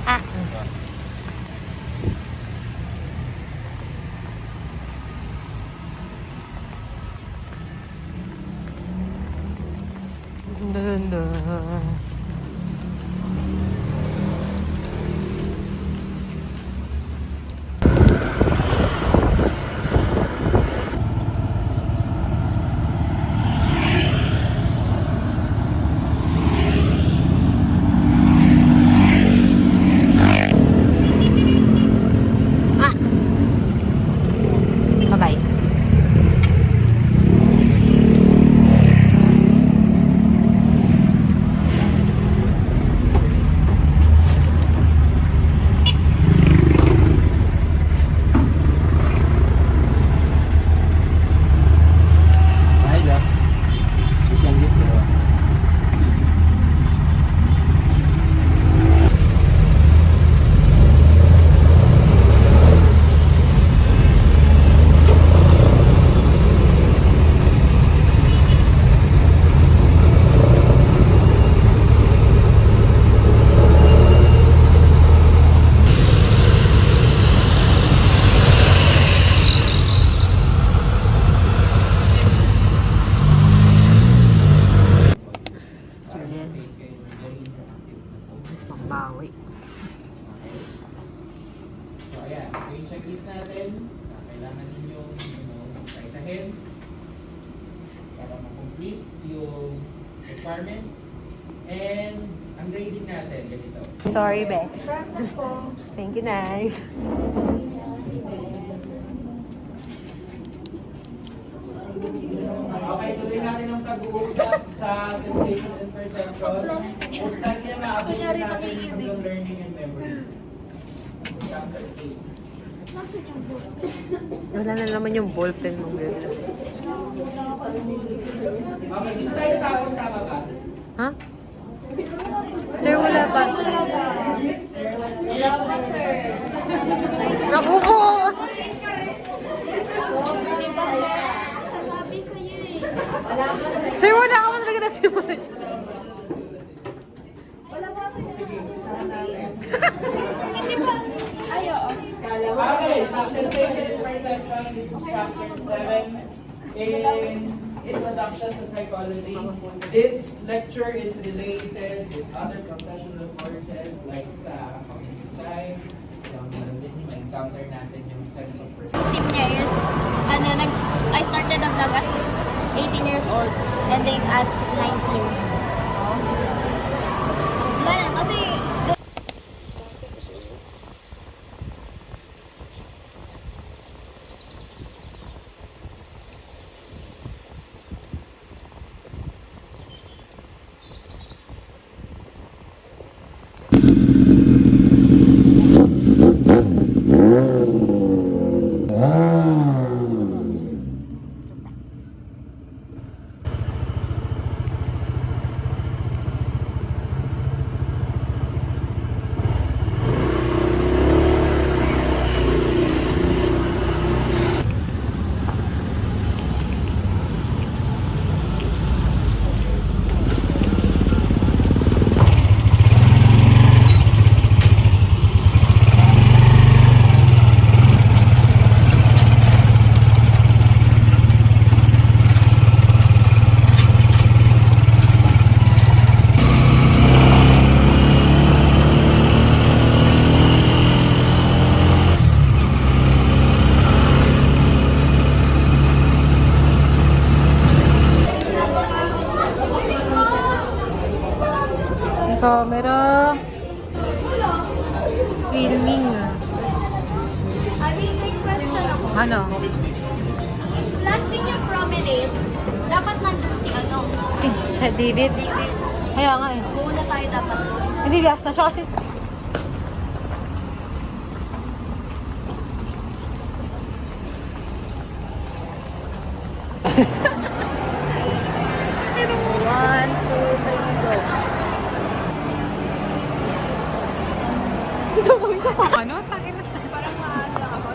Ah. Ganda. Bye-bye. Bawi. So ayan, ito yung checklist natin na kailangan ninyong isa-isahin para ma-complete yung requirement. And ang grading natin, ganito. Sorry, Be. Thank you, Nay. Okay, tuloy natin ang pag-uusap sa sensation and perception. Next time yan, naabutin natin yung learning and memory. Chapter 8. Wala na naman yung ballpen mo, Be. Okay, dito tayo tapos, tama ba? Ha? Sir, wala pa. Naku po! Sir, wala ka mo talaga na simulat. Okay, so sensation and perception, this is chapter 7 in Introduction to Psychology. This lecture is related with other professional courses like sa computer science. So, ma-encounter natin yung sense of perception. Tip niya is, I started the vlog as 18 years old, ending as 19. Wala na, kasi Camera. Filming. may question ako. Ano? Last thing yung promenade, dapat nandun si Si David. David. Kaya nga eh. Muna tayo dapat doon. Hindi, last na siya kasi. One, two, three, go. Ano? Tangin na siya. Parang maano lang ako.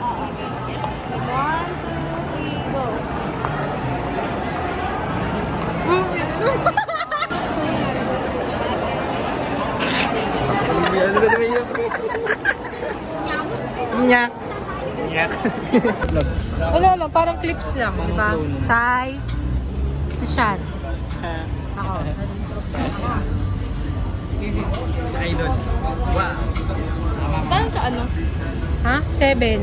One, two, three, go. Nyak. Wala lang, parang clips lang, di ba? Sai. Si Shan. Ako. Idol. Wow. Saan sa ano? Ha? 7.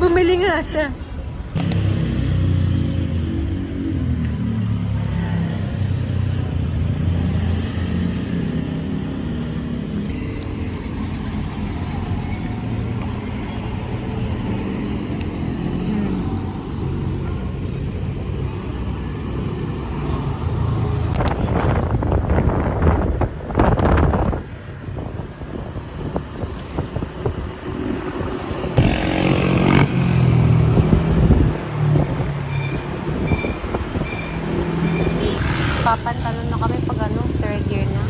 Bumili nga siya. Papantalon na kami pag ano, third year na.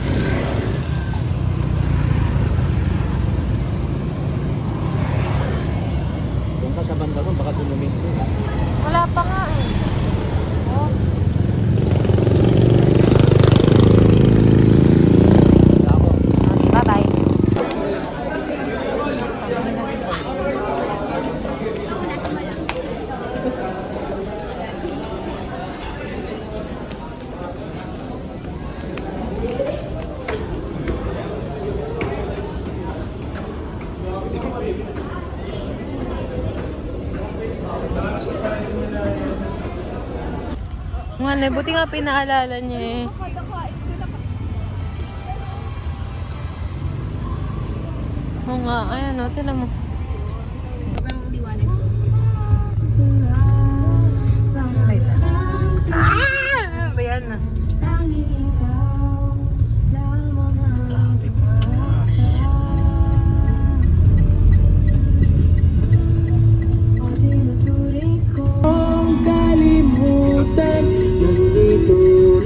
Doon ka sa banda mo, baka dumumi. Wala pa nga eh. Oh. Okay, bye-bye. Nga, buti nga pinaalala niya eh. Oo nga, ayan o, tinan mo. Sobrang liwanag to. Ah! Ayan na. Kalimutan, nandito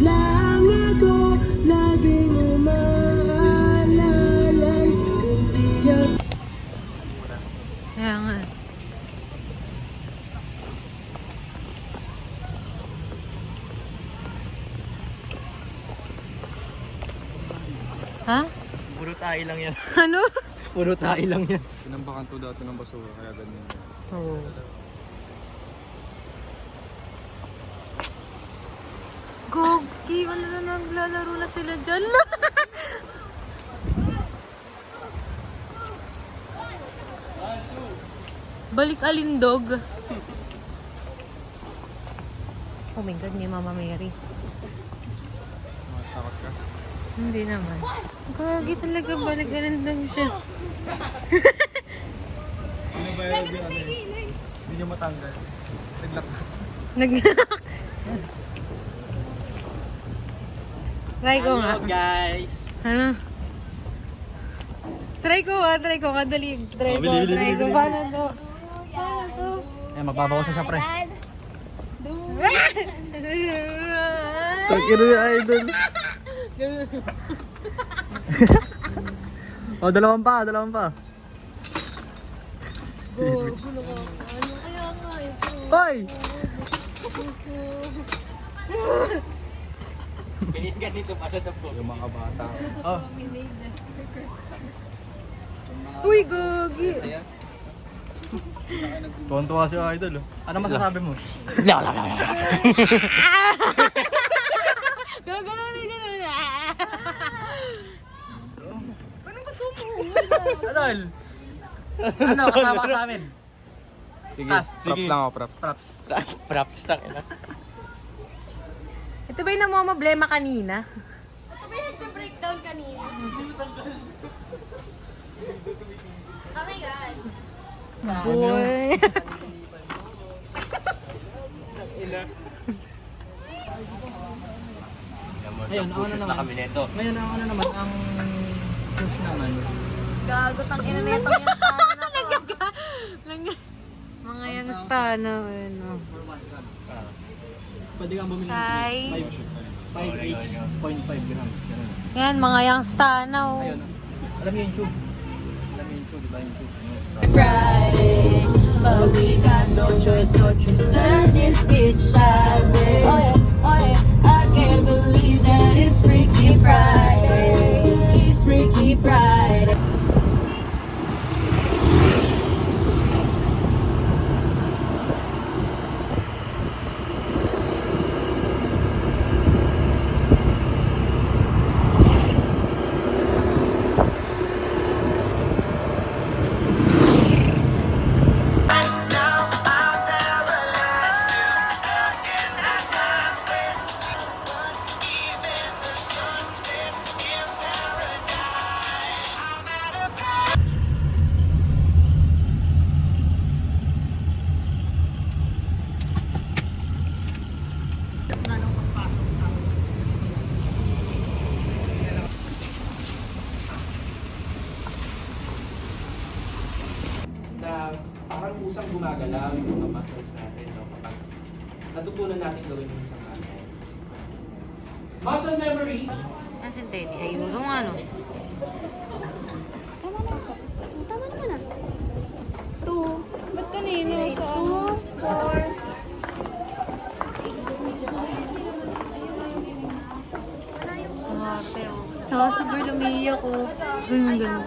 lang ako, laging umaalalay, hindi yan. Kaya nga. Ha? Puro tayo lang yan. Ano? Puro tayo lang yan. Tinambakan to dati ng basura, kaya ganyan. Oo. Gogi, wala na naglalaro na sila dyan. Balik alindog. Oh my God, ni Mama Mary. Takot ka? Hindi naman. Gogi talaga, balik alindog siya. Ano ba yung ano eh? Hindi nyo matanggal. Naglock na. Nag... Try ko nga. guys. Ano? Try ko nga, dali. Try ko. Bili. Paano to? Paano to? Eh, magbabawas na siya, pre. Ah! Takiro yung idol. Oh, dalawang pa. Go, gulo ka. Ano kaya nga ito? Hoy! Ganito para sa po. Yung mga bata. Oh. Uy, gogi. Tuwan-tuwa si idol. Ano masasabi mo? Gagano. Paano ba tumuhungan? Idol! Ano, kasama ka sa amin? Sige, Tas, props sige. lang ako, props. Props. Props lang. Ito ba yung namamablema kanina? Ito ba yung nagpa-breakdown kanina? Oh my God. Boy. Ayun, ako na kami nito. Ngayon, ako na naman, ang push naman. Gago, tang ina na itong yung sana na to. Mga youngstana, ano. Pwede kang bumili Shy. 5.5 grams. Ganun. Yan, mga youngstana, oh. Ayun. Alam niyo yung tube? Alam niyo yung tube, diba yung tube? Friday, but we got no choice, turn this bitch sideways. Oh yeah, I can't believe that it's Freaky Friday. gumalaw yung mga muscles natin, no? Kapag natutunan natin gawin yung isang bagay. Muscle memory. Nasaan Teddy? Ayun, yung ano. Tama naman ah. 2. Ba't kanino? 2, 4. So, girl, umiiyak ko. Ganun, ganun.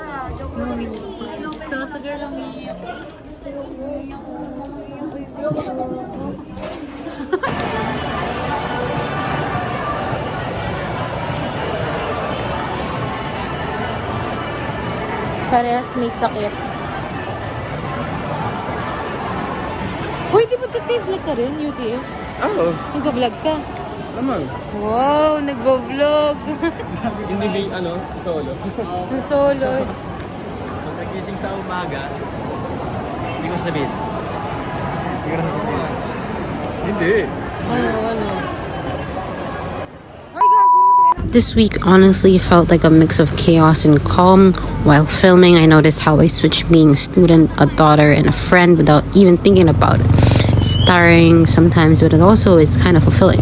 So, girl, umiiyak ko. Parehas may sakit. Uy, di ba nag-vlog ka rin, UTS? Oo. Nag-vlog ka? Naman. Wow, nag-vlog. Hindi may solo. Ang solo. Pag nagising sa umaga, hindi ko sabihin. Hindi ko sasabihin. Hindi. Ano? This week honestly felt like a mix of chaos and calm. While filming, I noticed how I switched being a student, a daughter, and a friend without even thinking about it. It's tiring sometimes, but it also is kind of fulfilling.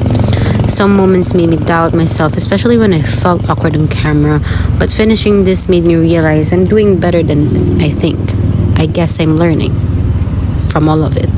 Some moments made me doubt myself, especially when I felt awkward on camera, but finishing this made me realize I'm doing better than I think. I guess I'm learning from all of it.